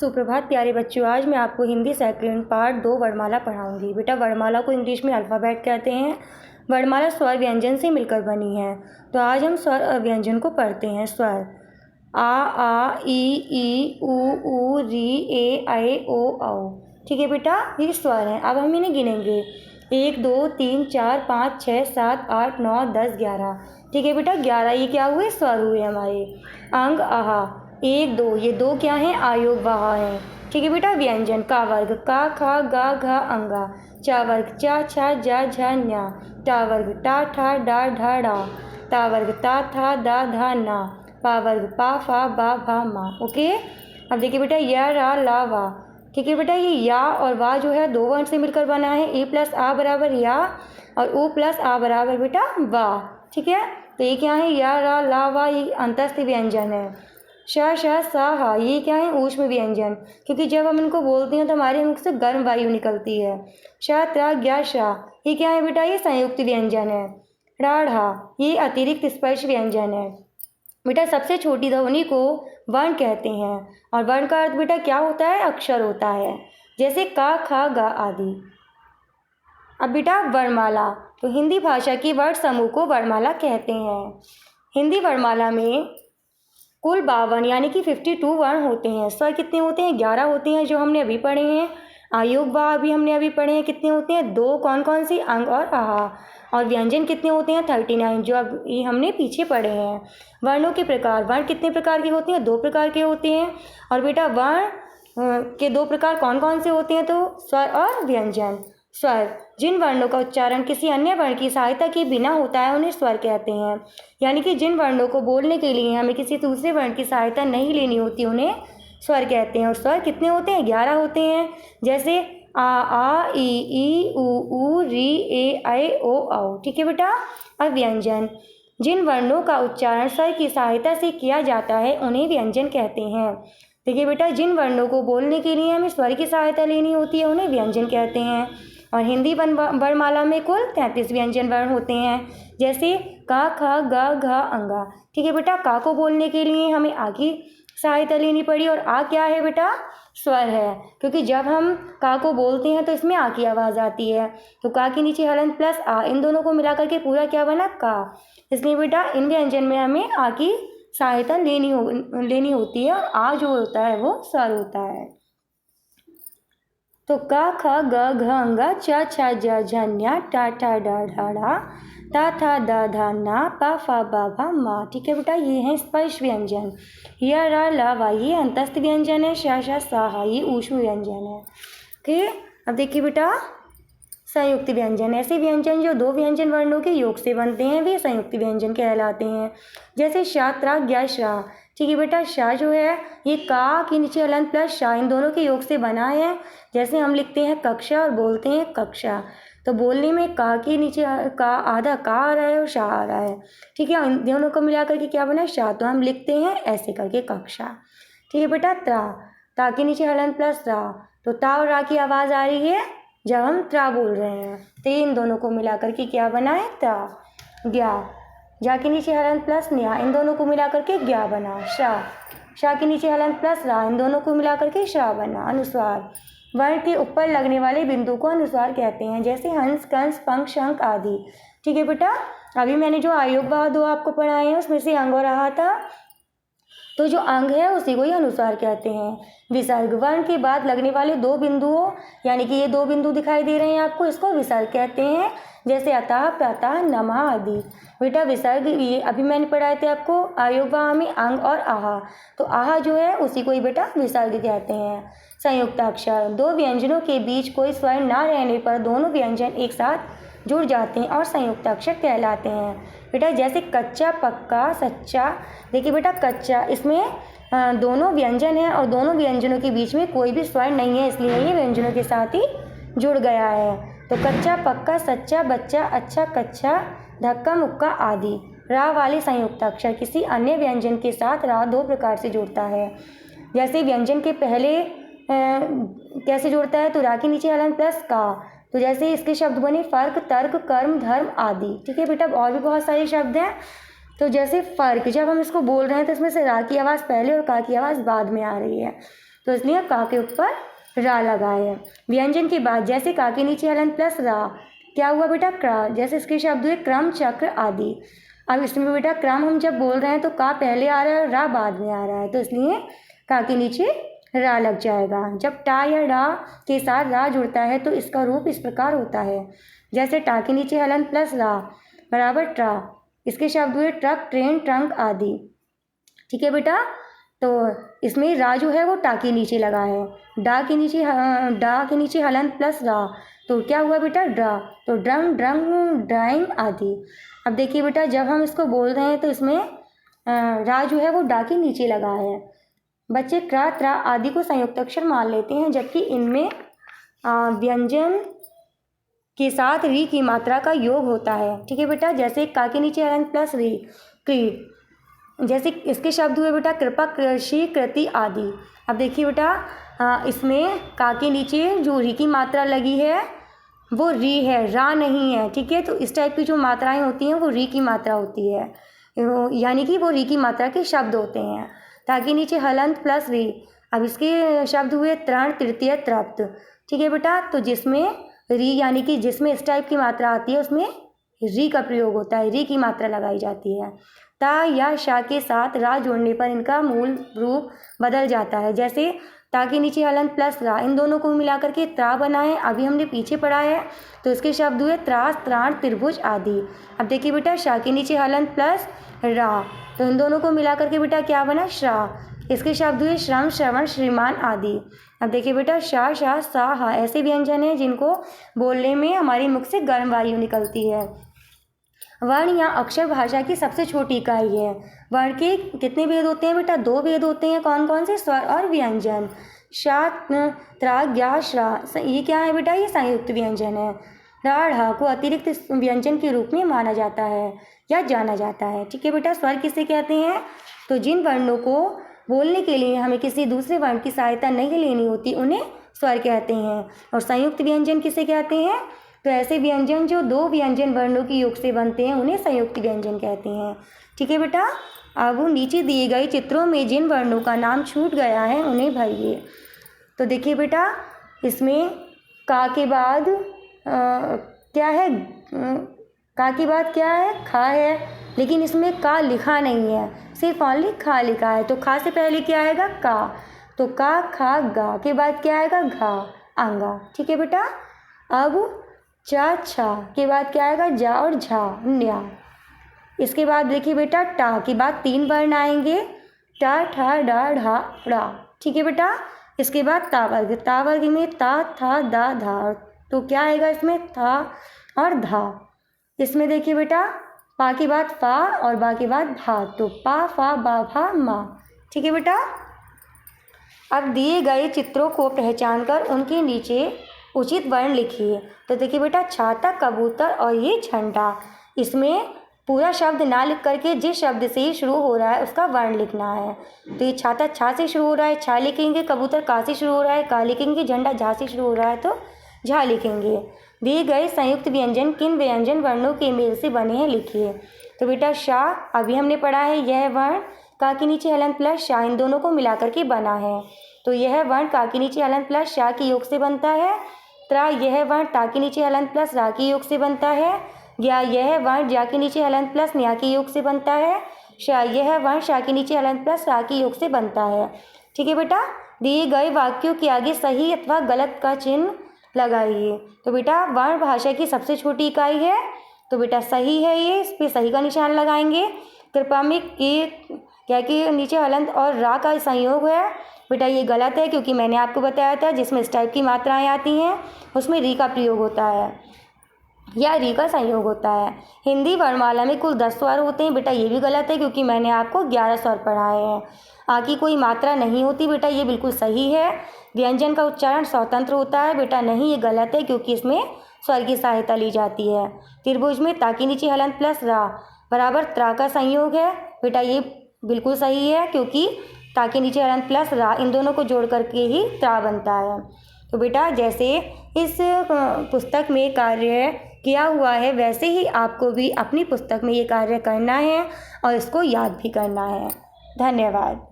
सुप्रभात प्यारे बच्चों। आज मैं आपको हिंदी सेकंड पार्ट 2 वर्णमाला पढ़ाऊंगी। बेटा वर्णमाला को इंग्लिश में अल्फ़ाबेट कहते हैं। वर्णमाला स्वर व्यंजन से मिलकर बनी है। तो आज हम स्वर और व्यंजन को पढ़ते हैं। स्वर आ ई ऊ री ए ऐ ओ औ। ठीक है बेटा, ये स्वर हैं। अब हम इन्हें गिनेंगे 1 2 3 4 5 6 7 8 9 10 11। ठीक है बेटा, 11 ये क्या हुए? स्वर हुए हमारे। अंग आहा 1 2, ये 2 क्या हैं? आयोग वाह हैं। ठीक है बेटा। व्यंजन का वर्ग का खा गा घा अंगा। चा वर्ग चा छा जा झा न्या। टा वर्ग टा ठा डा ढा डा। ता वर्ग ता था दा धा ना। पा वर्ग पा फा बा भा मा। ओके। अब देखिए बेटा, या रा ला वा। ठीक है बेटा, ये या और वा जो है 2 वर्ण से मिलकर बना है। ए प्लस आ बराबर या और ओ प्लस आ बराबर बेटा वा। ठीक है, तो ये क्या है? या रा ला वा, ये अंतस्थ व्यंजन है। श श सा हा, ये क्या है? ऊष्म व्यंजन, क्योंकि जब हम इनको बोलते हैं तो हमारे मुख से गर्म वायु निकलती है। श त्रा ज्ञा शा, ये क्या है बेटा? ये संयुक्त व्यंजन है। ढ़ा, ये अतिरिक्त स्पर्श व्यंजन है। बेटा सबसे छोटी ध्वनि को वर्ण कहते हैं और वर्ण का अर्थ बेटा क्या होता है? अक्षर होता है, जैसे का खा गा आदि। अब बेटा वर्णमाला, तो हिंदी भाषा की वर्ण समूह को वर्णमाला कहते हैं। हिंदी वर्णमाला में कुल 52 यानी कि 52 वर्ण होते हैं। स्वर कितने होते हैं? 11 होते हैं, जो हमने अभी पढ़े हैं। आयोग वाह भी हमने अभी पढ़े हैं, कितने होते हैं? 2। कौन कौन सी? अंग और आहा। और व्यंजन कितने होते हैं? 39, जो अब ये हमने पीछे पढ़े हैं। वर्णों के प्रकार, वर्ण कितने प्रकार के होते हैं? 2 प्रकार के होते हैं। और बेटा वर्ण के 2 प्रकार कौन कौन से होते हैं? तो स्वर और व्यंजन। स्वर, जिन वर्णों का उच्चारण किसी अन्य वर्ण की सहायता के बिना होता है उन्हें स्वर कहते हैं। यानी कि जिन वर्णों को बोलने के लिए हमें किसी दूसरे वर्ण की सहायता नहीं लेनी होती उन्हें स्वर कहते हैं। और स्वर कितने होते हैं? 11 होते हैं, जैसे आ ई ऊ री ए ऐ ओ औ। ठीक है बेटा। अब व्यंजन, जिन वर्णों का उच्चारण स्वर की सहायता से किया जाता है उन्हें व्यंजन कहते हैं। देखिए बेटा, जिन वर्णों को बोलने के लिए हमें स्वर की सहायता लेनी होती है उन्हें व्यंजन कहते हैं। और हिंदी वर्णमाला में कुल 33 व्यंजन वर्ण होते हैं, जैसे का खा गा घा अंगा। ठीक है बेटा, का को बोलने के लिए हमें आ की सहायता लेनी पड़ी और आ क्या है बेटा? स्वर है, क्योंकि जब हम का को बोलते हैं तो इसमें आ की आवाज़ आती है। तो का के नीचे हलंत प्लस आ, इन दोनों को मिला करके पूरा क्या बना? का। इसलिए बेटा इन व्यंजन में हमें आ की सहायता लेनी होती है और आ जो होता है वो स्वर होता है। तो का ख ग घ अंगा चा छा जा झा न्या टा ठा डा ढा डा ता था दा धा ना पा फा बा भा मा। ठीक है बेटा, ये हैं स्पर्श व्यंजन। या रा ला वा, ये अंतस्थ व्यंजन है। शा शा सा हा, ये ऊष्म व्यंजन है। ओके। अब देखिए बेटा संयुक्त व्यंजन, ऐसे व्यंजन जो 2 व्यंजन वर्णों के योग से बनते हैं वे संयुक्त व्यंजन कहलाते हैं। जैसे शा त्रा ज्ञा शा। ठीक है बेटा, शाह जो है ये का के नीचे हलंत प्लस शाह, इन दोनों के योग से बना है। जैसे हम लिखते हैं कक्षा और बोलते हैं कक्षा, तो बोलने में का के नीचे का आधा का आ रहा है और शाह आ रहा है। ठीक है, इन दोनों को मिला करके क्या बना? शाह। तो हम लिखते हैं ऐसे करके कक्षा। ठीक है बेटा। त्रा, ता के नीचे हलंत प्लस रा, तो ता और रा की आवाज़ आ रही है जब हम त्रा बोल रहे हैं, तो इन दोनों को मिला करके क्या बना है? त्रा। ज्ञा, जा के नीचे हलंत प्लस न्या, इन दोनों को मिला करके ज्ञा बना। शा, शा के नीचे हलंत प्लस रा, इन दोनों को मिला करके शा बना। अनुस्वार, वर्ण के ऊपर लगने वाले बिंदु को अनुस्वार कहते हैं, जैसे हंस कंस पंख शंख आदि। ठीक है बेटा, अभी मैंने जो आयोग वाह 2 आपको पढ़ाए हैं उसमें से अंग और आहा था, तो जो अंग है उसी को ही अनुस्वार कहते हैं। विसर्ग, वर्ण के बाद लगने वाले 2 बिंदुओं, यानी कि ये 2 बिंदु दिखाई दे रहे हैं आपको, इसको विसर्ग कहते हैं, जैसे अतः प्रातः नमः आदि। बेटा विसर्ग ये अभी मैंने पढ़ाए थे आपको आयोग वाह में अंग और आहा, तो आहा जो है उसी को ही बेटा विसर्ग कहते हैं। संयुक्त अक्षर, 2 व्यंजनों के बीच कोई स्वर न रहने पर दोनों व्यंजन एक साथ जुड़ जाते हैं और संयुक्त अक्षर कहलाते हैं। बेटा जैसे कच्चा पक्का सच्चा। देखिए बेटा कच्चा, इसमें दोनों व्यंजन हैं और दोनों व्यंजनों के बीच में कोई भी स्वर नहीं है, इसलिए ये व्यंजनों के साथ ही जुड़ गया है। तो कच्चा पक्का सच्चा बच्चा अच्छा कच्चा धक्का मुक्का आदि। रा वाले संयुक्त अक्षर किसी अन्य व्यंजन के साथ रा 2 प्रकार से जुड़ता है। जैसे व्यंजन के पहले कैसे जुड़ता है, तो रा के नीचे हलंत प्लस का, तो जैसे इसके शब्द बने फर्क तर्क कर्म धर्म आदि। ठीक है बेटा, और भी बहुत सारे शब्द हैं। तो जैसे फर्क, जब हम इसको बोल रहे हैं तो इसमें से रा की आवाज़ पहले और का की आवाज़ बाद में आ रही है। तो इसलिए का के ऊपर रा लगा है। व्यंजन के बाद जैसे का के नीचे हलंत प्लस रा, क्या हुआ बेटा क्रा, जैसे इसके शब्द हुए क्रम चक्र आदि। अब इसमें बेटा क्रम हम जब बोल रहे हैं तो का पहले आ रहा है और रा बाद में आ रहा है, तो इसलिए का के नीचे रा लग जाएगा। जब टा या रा के साथ रा जुड़ता है तो इसका रूप इस प्रकार होता है, जैसे टा के नीचे हलंत प्लस रा बराबर ट्रा, इसके शब्द हुए ट्रक ट्रेन ट्रंक आदि। ठीक है बेटा, तो इसमें रा जो है वो टा के नीचे लगा है, डा के नीचे हलंत प्लस रा, तो क्या हुआ बेटा ड्रा, तो ड्रम ड्रम ड्राइंग आदि। अब देखिए बेटा, जब हम इसको बोल रहे हैं तो इसमें रा जो है वो डा के नीचे लगा है। बच्चे क्रा त्रा आदि को संयुक्त अक्षर मान लेते हैं, जबकि इनमें व्यंजन के साथ री की मात्रा का योग होता है। ठीक है बेटा, जैसे का के नीचे हलंत प्लस री क्री, जैसे इसके शब्द हुए बेटा कृपा कृषि कृति आदि। अब देखिए बेटा, इसमें का के नीचे जो री की मात्रा लगी है वो री है, रा नहीं है। ठीक है, तो इस टाइप की जो मात्राएं होती हैं वो री की मात्रा होती है, यानी कि वो री की मात्रा के शब्द होते हैं। ता के नीचे हलंत प्लस री, अब इसके शब्द हुए तृण तृतीय तृप्त। ठीक है बेटा, तो जिसमें री यानी कि जिसमें इस टाइप की मात्रा आती है उसमें री का प्रयोग होता है, री की मात्रा लगाई जाती है। ता या शा के साथ रा जोड़ने पर इनका मूल रूप बदल जाता है, जैसे ता के नीचे हलंत प्लस रा, इन दोनों को मिलाकर के त्रा बना है, अभी हमने पीछे पढ़ा है, तो इसके शब्द हुए त्रास त्राण त्रिभुज आदि। अब देखिए बेटा, शा के नीचे हलंत प्लस रा, तो इन दोनों को मिलाकर के बेटा क्या बना श्रा, इसके शब्द हुए श्रम श्रवण श्रीमान आदि। अब देखिए बेटा, शा शा सा हा ऐसे व्यंजन हैं जिनको बोलने में हमारे मुख से गर्म वायु निकलती है। वर्ण या अक्षर भाषा की सबसे छोटी इकाई है। वर्ण के कितने भेद होते हैं बेटा? 2 भेद होते हैं। कौन कौन से? स्वर और व्यंजन। शा त्रा ज्ञा श्रा, ये क्या है बेटा? ये संयुक्त व्यंजन है। रा ढ़ा को अतिरिक्त व्यंजन के रूप में माना जाता है या जाना जाता है। ठीक है बेटा, स्वर किसे कहते हैं? तो जिन वर्णों को बोलने के लिए हमें किसी दूसरे वर्ण की सहायता नहीं लेनी होती उन्हें स्वर कहते हैं। और संयुक्त व्यंजन किसे कहते हैं? तो ऐसे व्यंजन जो 2 व्यंजन वर्णों के योग से बनते हैं उन्हें संयुक्त व्यंजन कहते हैं। ठीक है बेटा, अब नीचे दिए गए चित्रों में जिन वर्णों का नाम छूट गया है उन्हें भरिए। तो देखिए बेटा, इसमें का के बाद क्या है? का के बाद क्या है? खा है, लेकिन इसमें का लिखा नहीं है, सिर्फ ओनली खा लिखा है। तो खा से पहले क्या आएगा? का। तो का खा गा के बाद क्या आएगा? घा, आंगा। ठीक है बेटा, अब चा छा के बाद क्या आएगा? जा और झा, न्या। इसके बाद देखिए बेटा, टा के बाद 3 वर्ण आएंगे, टा ठा डा ढा ड़ा। ठीक है बेटा, इसके बाद ता वर्ग में ता था दा धा, तो क्या आएगा इसमें? था और धा। इसमें देखिए बेटा, पा के बाद फा और बा के बाद भा, तो पा फा बा भा मा। ठीक है बेटा, अब दिए गए चित्रों को पहचानकर उनके नीचे उचित वर्ण लिखिए। तो देखिए बेटा, छाता, कबूतर और ये झंडा, इसमें पूरा शब्द ना लिख करके जिस शब्द से शुरू हो रहा है उसका वर्ण लिखना है। तो ये छाता छा से शुरू हो रहा है, छा लिखेंगे। कबूतर का से शुरू हो रहा है, का लिखेंगे। झंडा झा से शुरू हो रहा है तो झा लिखेंगे। दिए गए संयुक्त व्यंजन किन व्यंजन वर्णों के मेल से बने हैं लिखिए। तो बेटा, शाह अभी हमने पढ़ा है, यह वर्ण का के नीचे हलंत प्लस शाह, इन दोनों को मिलाकर के बना है। तो यह वर्ण का के नीचे हलंत प्लस शाह के योग से बनता है। त्रा यह वर्ण ता के नीचे हलंत प्लस रा के योग से बनता है। ज्ञा यह वर्ण ज्या के नीचे हलंत प्लस न्या के योग से बनता है। शा यह वर्ण शा के नीचे हलंत प्लस रा के योग से बनता है। ठीक है बेटा, दिए गए वाक्यों के आगे सही अथवा गलत का चिन्ह लगाइए। तो बेटा, वर्ण भाषा की सबसे छोटी इकाई है, तो बेटा सही है ये, इस पर सही का निशान लगाएंगे। कृपा में क्या के नीचे हलंत और रा का संयोग है, बेटा ये गलत है, क्योंकि मैंने आपको बताया था जिसमें इस टाइप की मात्राएं आती हैं उसमें री का प्रयोग होता है या री का संयोग होता है। हिंदी वर्णमाला में कुल 10 स्वर होते हैं, बेटा ये भी गलत है, क्योंकि मैंने आपको 11 स्वर पढ़ाए हैं। आ की कोई मात्रा नहीं होती, बेटा ये बिल्कुल सही है। व्यंजन का उच्चारण स्वतंत्र होता है, बेटा नहीं, ये गलत है, क्योंकि इसमें स्वर की सहायता ली जाती है। त्रिभुज में ता के नीचे हलंत प्लस रा बराबर त्रा का संयोग है, बेटा ये बिल्कुल सही है, क्योंकि ता के नीचे हलंत प्लस रा, इन दोनों को जोड़ करके ही त्रा बनता है। तो बेटा, जैसे इस पुस्तक में कार्य किया हुआ है वैसे ही आपको भी अपनी पुस्तक में ये कार्य करना है और इसको याद भी करना है। धन्यवाद।